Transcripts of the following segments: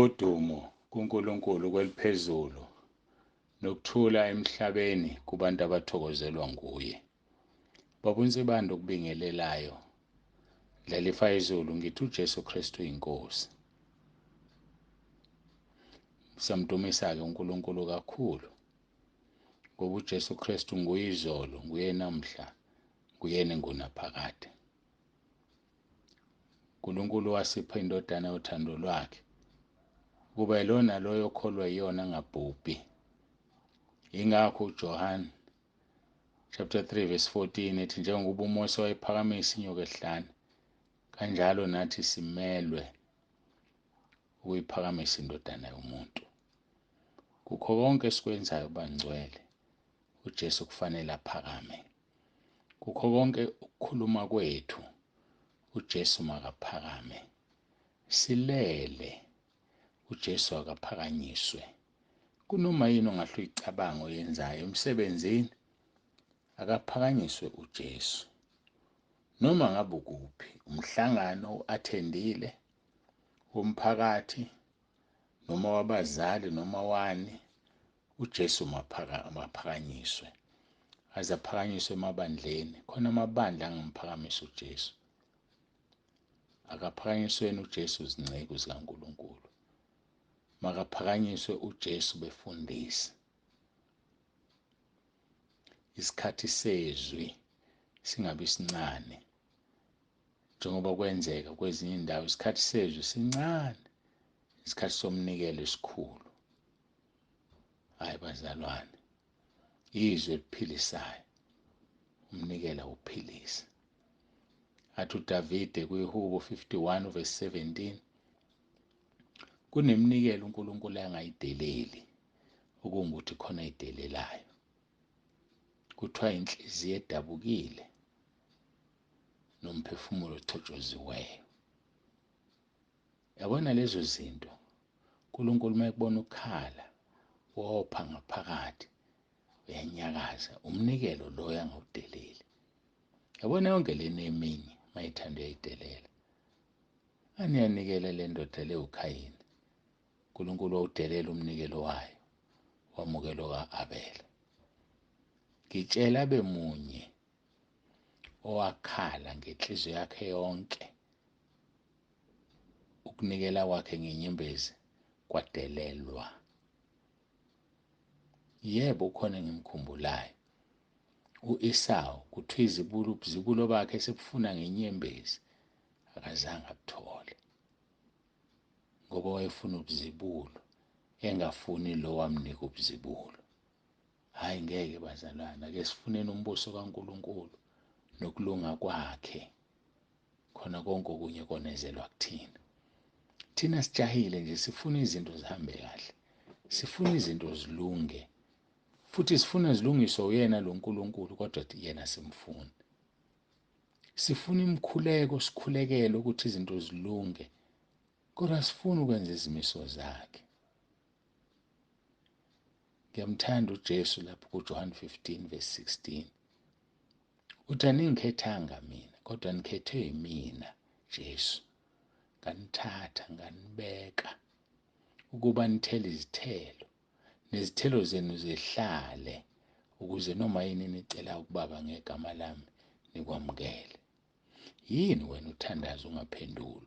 Udumo kuNkulunkulu kweliphezulu nokuthula emhlabeni kubantu abathokozelwa nguye. Baba uNsibande okubingelelayo, dlalifa izulu ngithi uJesu Kristu inkosi. Samdumisa-ke uNkulunkulu kakhulu ngoba uJesu Kristu nguye izolo, nguye namhla, nguyena engunaphakade. uNkulunkulu wasipha indodana yothando lwakhe kuba yilona loyo okholwa yiyona angabhubhi. Ingakho uJohane chapter 3 verse 14 ethi njengoba uMose wayephakamisa inyoka ehlane, kanjalo nathi simelwe ukuyiphakamisa indodana yomuntu. Kukho konke esikwenzayo bangcwele, uJesu kufanele aphakame. Kukho konke ukukhuluma kwethu, uJesu makaphakame. Silele, uJesu akaphakanyiswe. Kunoma yini ongahle uyicabanga oyenzayo emsebenzini, akaphakanyiswe uJesu. Noma ngabe ukuphi, umhlangano athendile, womphakathi, noma wabazali, noma wani, uJesu maphakanyiswe. Aze aphakanyiswe emabandleni, khona amabandla angamphakamisa uJesu. Akaphakanyisweni uJesu izingceku zikaNkulunkulu. Makaphakanyiswe uJesu befundisi. Isikhathi sezwi singabi sincane, njengoba kwenzeka kwezinye indawo isikhathi sezwi sincane, isikhathi somnikelo esikhulu. Hayi bazalwane, izwi eliphilisayo, umnikelo uphilisa. Athi uDavide kwiHubo 51 verse 17, kuneminikelo uNkulunkulu angayideleli, okungukuthi khona ayidelelayo. Kuthiwa inhliziyo edabukile nomphefumulo ochotshoziweyo. Yabona lezo zinto, uNkulunkulu mayekubona ukukhala, wopha ngaphakathi, uyanyakaza, umnikelo loyo angawudeleli. Yabona yonke lena eminye mayithanda uyayidelela. Aniyanikela le ndoda le uKhayini, uNkulunkulu wawudelela umnikelo wayo, wamukelo ka-Abela. Ngitshela abe munye owakhala ngenhliziyo yakhe yonke, ukunikela kwakhe ngenyembezi kwadelelwa. Yebo, ukhona engimkhumbulayo. U-Esawu kuthiwa ubuzibulo bakhe sebufuna ngenyembezi, akazange abuthole ngoba wayefuna ubuzibulo, engafuni lo wamnika ubuzibulo. Hayi ngeke bazalwana, ake sifuneni umbuso kaNkulunkulu nokulunga kwakhe, khona konke okunye konezelwa kuthina. Thina sijahile nje, sifuna izinto zihambe kahle, sifuna izinto zilunge, futhi sifuna zilungiswe uyena lo Nkulunkulu, kodwa yena simfuni. Sifuna imikhuleko, sikhulekele ukuthi izinto zilunge, kodwa sifuna ukwenza izimiso zakhe. Ngiyamthanda uJesu lapho kuJohane 15 verse 16. Uthi aningikhethanga mina, kodwa nikhethwe yimina, Jesu. Nganithatha, nganibeka ukuba nithele izithelo, nezithelo zenu zihlale, ukuze noma yini nicela uBaba ngegama lami nikwamukele. Yini wena uthandaza ungaphenduli?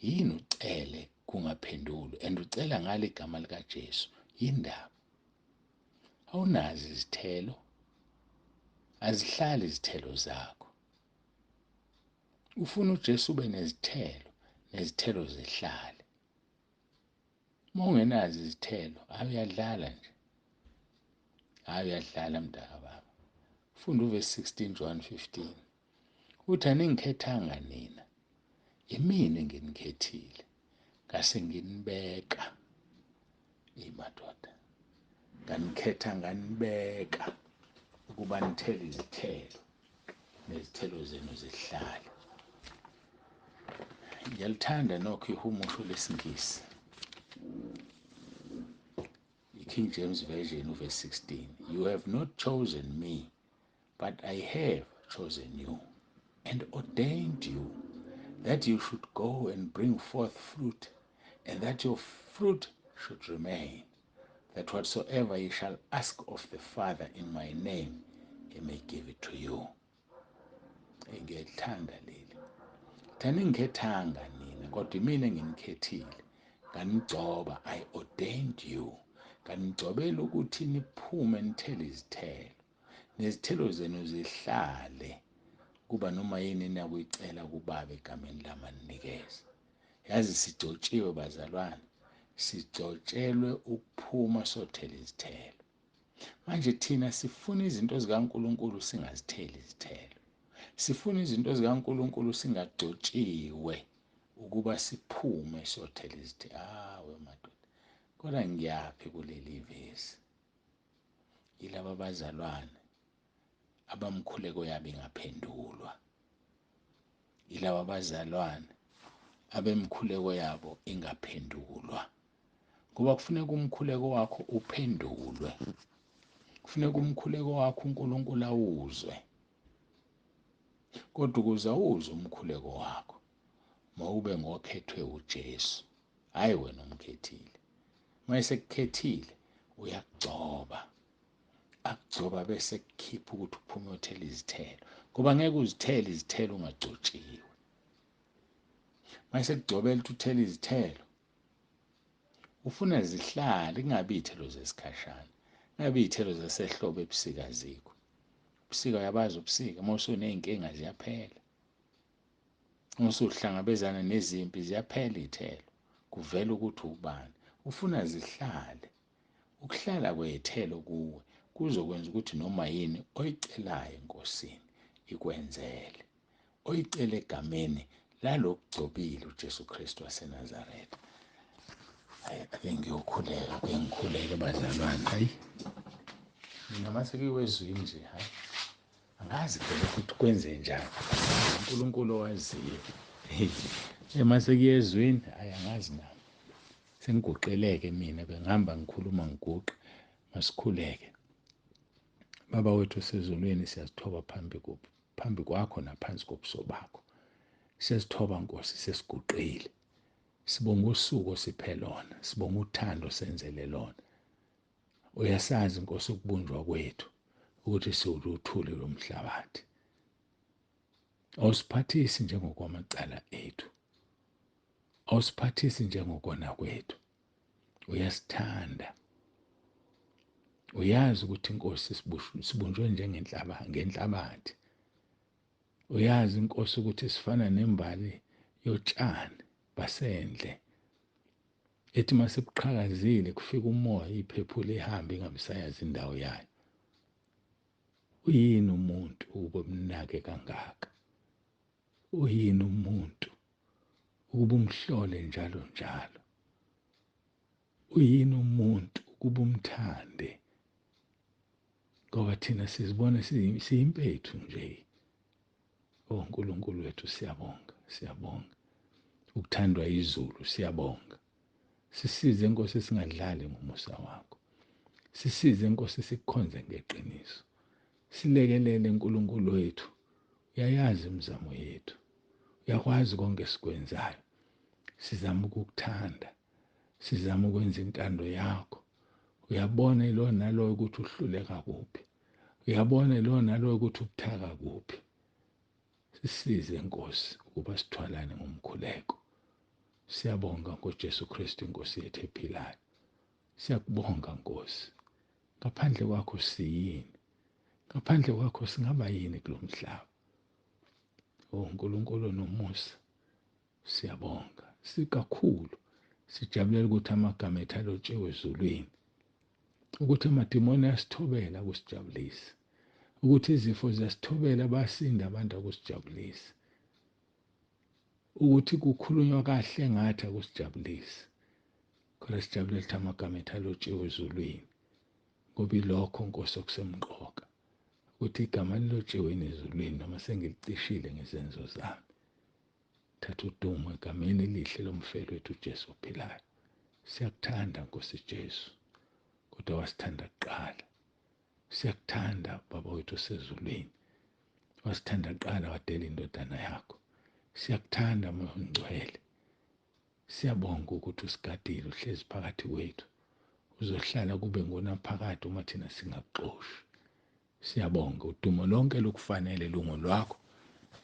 Yini ucele kungaphenduli? And ucela ngale igama likaJesu. Yindaba awunazi izithelo, azihlali izithelo zakho. Ufuna uJesu ube nezithelo, nezithelo zihlale. Uma ungenazi izithelo, uyadlala nje. Uyadlala mntaka baba. Funda uverse 16 John 15. Uthi aningikhethanga nina, yimina enginikhethile, ngase nginibeka. Madoda, nganikhetha nganibeka ukuba nithele izithelo, nezithelo zenu zihlale. Ngiyalithanda nokho ihumusho lesingisi, King James Version verse 16. You have not chosen me, but I have chosen you and ordained you that you should go and bring forth fruit, and that your fruit should remain, that whatsoever ye shall ask of the Father in my name, he may give it to you. Ngiyalithanda leli. Thani ngikhethanga nina, kodwa mina nginikhethile. Nganigcoba, I ordained you. Nganigcobela ukuthi niphume nithele izithelo. Nezithelo zenu zihlale kuba noma yini nakuyicela kubaba egameni lami aninikeze. Yazi sijotshiwe bazalwane, sijotshelwe ukuphuma sothela izithelo. Manje thina sifuna izinto zikaNkulunkulu singazitheli izithelo. Sifuna izinto zikaNkulunkulu singajotshiwe ukuba siphume sothela izithelo. We madoda, kodwa ngiyaphi kuleli vesi? Yilaba abazalwane abamkhuleko yabo ingaphendulwa. Yilaba abazalwane abemkhuleko yabo ingaphendulwa. Ngoba kufuneka umkhuleko wakho uphendulwe. Kufuneka umkhuleko wakho uNkulunkulu awuzwe. Kodwa ukuze awuzwe umkhuleko wakho, mawube ngokhethwe uJesu, hayi wena umkhethile. Mase kukhethile uyakugcoba. Akugcoba bese kukhipha ukuthi uphume uthele izithelo. Ngoba ngeke uzithele izithelo ungagcotshiwe. Mase kugcobela ukuthi uthele izithelo, ufuna zihlale, kungabi iy'thelo zesikhashana. Kungabi iy'thelo zasehlobo ebusika azikho. Ubusika uyabazi ubusika, uma usuney'nkinga ziyaphela. Uma usuhlangabezana nezimpi ziyaphela iy'thelo. Kuvela ukuthi ubani. Ufuna zihlale. Ukuhlala kwey'thelo kuwe kuzokwenza ukuthi noma yini oyicelayo enkosini ikwenzele. Oyicela egameni lalokugcobile uJesu Kristu waseNazaretha. Ake ngikhuleke bazalwane. Hayi, mina mase kiwezwini nje, hayi, angazi phela ukuthi kwenze njani. uNkulunkulu owaziyo. Mase kuyezwini, hayi angazi nami. Sengiguqeleke mina, bengihamba ngikhuluma ngiguqa. Masikhuleke. Baba wethu osezulwini, siyazithoba phambi kwakho naphansi kobuso bakho. Siyazithoba Nkosi, sesiguqile. Sibonga usuku osiphe lona, sibonga uthando senzele lona. Uyasazi Nkosi ukubunjwa kwethu ukuthi siwuluthuli lomhlabathi. Awusiphathisi njengokwamacala ethu. Awusiphathisi njengokona kwethu. Uyasithanda. Uyazi ukuthi Nkosi sibunjwe ngenhlabathi. Uyazi Nkosi ukuthi sifana nembali yotshani basendle. Ethi mase buqhakazile kufika umoya, iphepho lihambe ingabisayazi indawo yayo. Uyini umuntu ube mnake kangaka? Uyini umuntu ube umhlole njalo njalo? Uyini umuntu ube umthande? Ngoba thina sizibona siyimpethu nje. Nkulunkulu wethu, siyabonga, siyabonga. Ukuthandwa izulu, siyabonga. Sisize Nkosi singadlali ngomusa wakho. Sisize Nkosi sikukhonze ngeqiniso. Silekelele Nkulunkulu wethu. Uyayazi imizamo yethu. Uyakwazi konke esikwenzayo. Sizama ukukuthanda. Sizama ukwenza intando yakho. Uyabona lo naloyo ukuthi uhluleka kuphi. Uyabona lo naloyo ukuthi ubuthaka kuphi. Sisize Nkosi ukuba sithwalane ngomkhuleko. Siyabonga ngoJesu Kristu Inkosi yethu ephilayo. Siyakubonga Nkosi. Ngaphandle kwakho siyini? Ngaphandle kwakho singaba yini kulo mhlaba? Nkulunkulu nomusa, siyabonga. Sikakhulu sijabulela ukuthi amagama ethu alotshiwe ezulwini. Ukuthi amadimoni ayasithobela kusijabulisa. Ukuthi izifo ziyasithobela basinda abantu akusijabulisa. Ukuthi kukhulunywa kahle ngathi akusijabulisi. Kodwa sijabulela ukuthi amagama ethu alotshiwe ezulwini. Ngoba ilokho Nkosi okusemqoka. Ukuthi igama lilotshiwe ezulwini noma sengilicishile ngezenzo zami. Thatha udumo egameni elihle lomfelo wethu uJesu ophilayo. Siyakuthanda Nkosi Jesu, kodwa wasithanda kuqala. Siyakuthanda Baba wethu osezulwini. Wasithanda kuqala wadela indodana yakho. Siyakuthanda Moya Ongcwele. Siyabonga ukuthi usigadile uhlezi phakathi kwethu. Uzohlala kube ngonaphakade uma thina singakuxoshi. Siyabonga udumo lonke lokufanele lungo lwakho.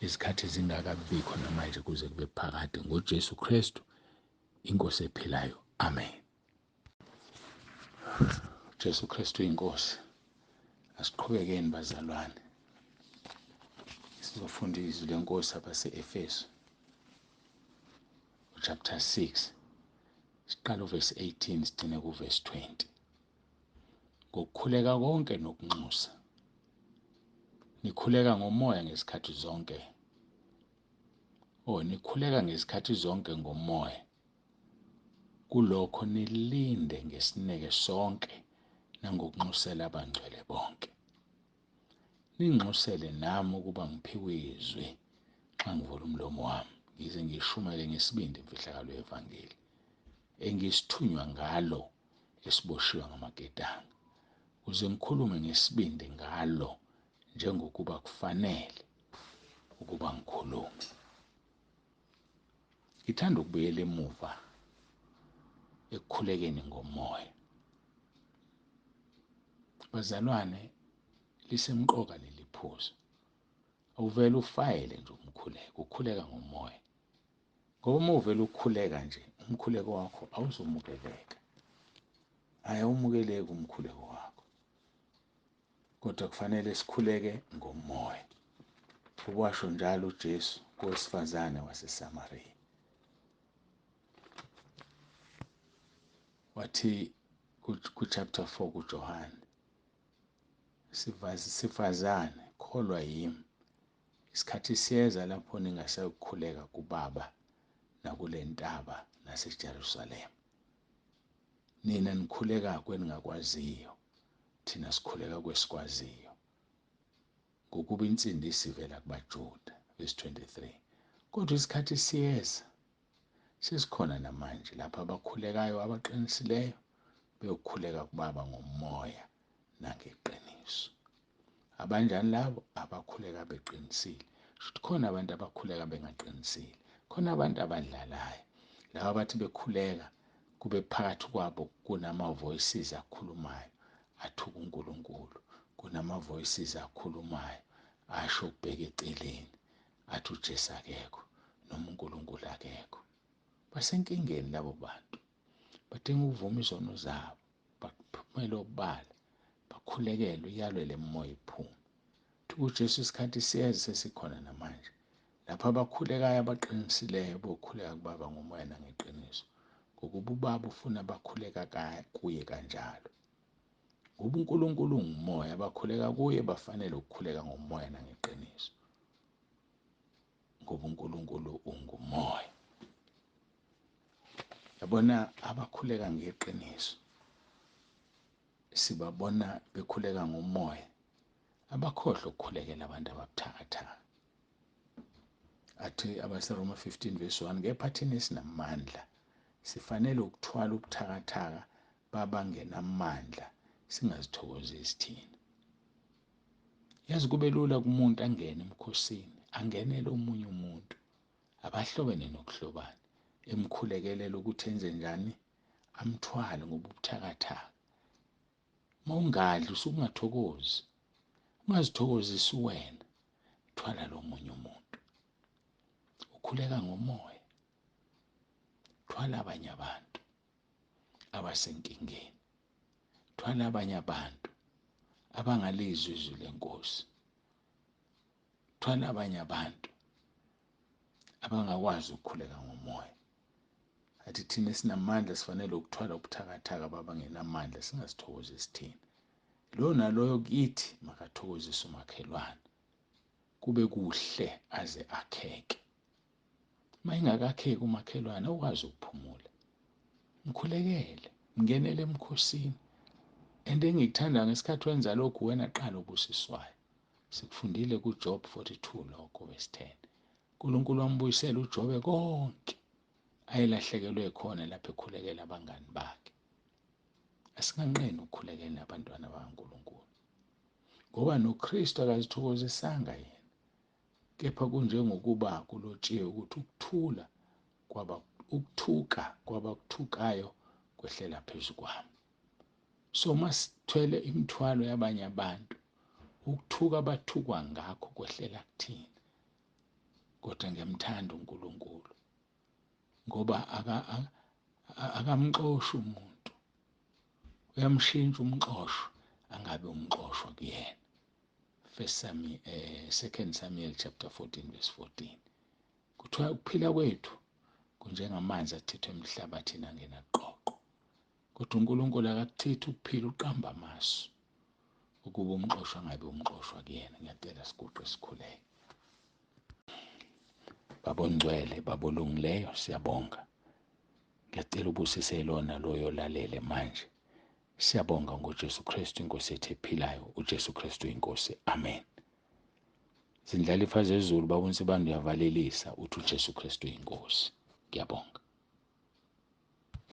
Izikhathi zingakabikho namanje kuze kube phakade ngoJesu Kristu inkosi ephilayo. Amen. Jesu Kristu inkosi. Asiqhubekeni bazalwane. Sizofunda izwi lenkosi abase-Efesu chapter 6. Siqala verse 18 sigcine verse 20. Ngokukhuleka konke nokunxusa. Nikhuleka ngomoya ngesikhathi zonke. Nikhuleka ngesikhathi zonke ngomoya. Kulokho nilinde ngesineke sonke nangokunxusela abangcwele bonke. Ninxusele nami ukuba ngiphiwe izwi xa ngivula umlomo wami, ngize ngishumele ngesibindi imfihlakalo yevangeli engisithunywa ngalo esiboshiwe ngamagedango, ukuze ngikhulume ngesibindi ngalo njengokuba kufanele ukuba ngikhulume. Ngithanda ukubuyela emuva ekukhulekeni ngomoya. Bazalwane, lisemqoka leli phuzu. Awuvele ufayele nje ukhuleka ngomoya. Ngoba uma uvele ukukhuleka nje, umkhuleko wakho awuzomukeleka. Awumukeleki umkhuleko wakho. Kodwa kufanele sikhuleke ngomoya. Ukwasho njalo uJesu kowesifazane waseSamariya. Wathi ku-chapter 4 kuJohane, sifazane kholwa yimi, isikhathi siyeza lapho ningasayokukhuleka kuBaba nakule ntaba naseJerusalema. Nina nikhuleka kweningakwaziyo, thina sikhuleka kwesikwaziyo, ngokuba insindisi ivela kubaJuda. Verse 23. Kodwa isikhathi siyeza, sesikhona namanje, lapho abakhulekayo abaqinisileyo beyokukhuleka kuBaba ngomoya nangeqiniso. Abanjani labo? Abakhuleka beqinisile. Khona abantu abakhuleka bengaqinisile. Khona abantu abadlalayo. Laba bathi bekhuleka kube phakathi kwabo kunama-voices akhulumayo athuka uNkulunkulu. Kunama-voices akhulumayo asho ukubheka eceleni, athi uJesu akekho noma uNkulunkulu akekho. Basenkingeni labo bantu. Badinga ukuvuma izono zabo, baphumele obala, bakhulekele uyalwe le moya iphume. UJesu isikhathi siyeza sesikhona namanje, lapho abakhulekayo abaqinisileyo bokhuleka kuBaba ngomoya nangeqiniso, ngokuba uBaba ufuna bakhuleka kuye kanjalo. Ngoba uNkulunkulu ungumoya, abakhuleka kuye bafanele ukukhuleka ngomoya nangeqiniso, ngoba uNkulunkulu ungumoya. Yabona abakhuleka ngeqiniso, sibabona bekhuleka ngomoya, abakhohlwa ukukhulekela abantu ababuthakathaka. Athi abaseRoma 15 verse 1, kepha thina esinamandla sifanele ukuthwala ubuthakathaka babangenamandla, singazithokozisi thina. Yazi kube lula kumuntu angene emkhosini, angenele omunye umuntu, abahlobene nokuhlobana, emkhulekelela ukuthi enze njani, amthwale ngoba ubuthakathaka. Uma ungadli usungathokozi, ungazithokozisi wena, thwala lo munye umuntu. Ukhuleka ngomoya, thwala abanye abantu abasenkingeni, thwala abanye abantu abangalizwi izwi lenkosi, thwala abanye abantu abangakwazi ukukhuleka ngomoya. Athi thina esinamandla sifanele ukuthwala ubuthakathaka babangenamandla, singazithokozisi thina. Lo naloyo kithi makathokozise umakhelwane, kube kuhle aze akheke. Uma ingakakheki umakhelwane, awukwazi ukuphumula. Mkhulekele, mngenele emkhosini. And engikuthanda ngesikhathi wenza lokhu, wena qala ubusiswayo. Sikufundile kuJob 42 lokho verse 10. uNkulunkulu wambuyisela uJobe konke ayelahlekelwe khona lapho ekhulekela abangani bakhe. Asinganqeni ukukhulekela abantwana bakaNkulunkulu, ngoba noKristu akazithokozisanga yena, kepha kunjengokuba kulotshiwe ukuthi ukuthula ukuthuka kwabakuthukayo kwehlela phezu kwami. So masithwele imithwalo yabanye abantu, ukuthuka abathukwa ngakho kwehlela kuthina. Kodwa ngiyamthanda uNkulunkulu ngoba akamxoshi umuntu, uyamshintsha umxoshwa angabe umxoshwa kuyena. 2 Samuel chapter 14 verse 14. Kuthiwa ukuphila kwethu kunjengamanzi athithwa emhlabathini angena qoqo. Kodwa uNkulunkulu akakuthethi ukuphila uqamba amasu ukuba umxoshwa angabe umxoshwa kuyena. Ngiyacela siguqe sikhuleke. Baba ongcwele, Baba olungileyo, siyabonga. Ngiyacela ubusise lona loyo lalele manje. Siyabonga ngoJesu Kristu inkosi yethu ephilayo. uJesu Kristu inkosi. Amen. Zindlalifa zezulu, Baba uNsibande uyavalelisa uthi uJesu Kristu inkosi. Ngiyabonga.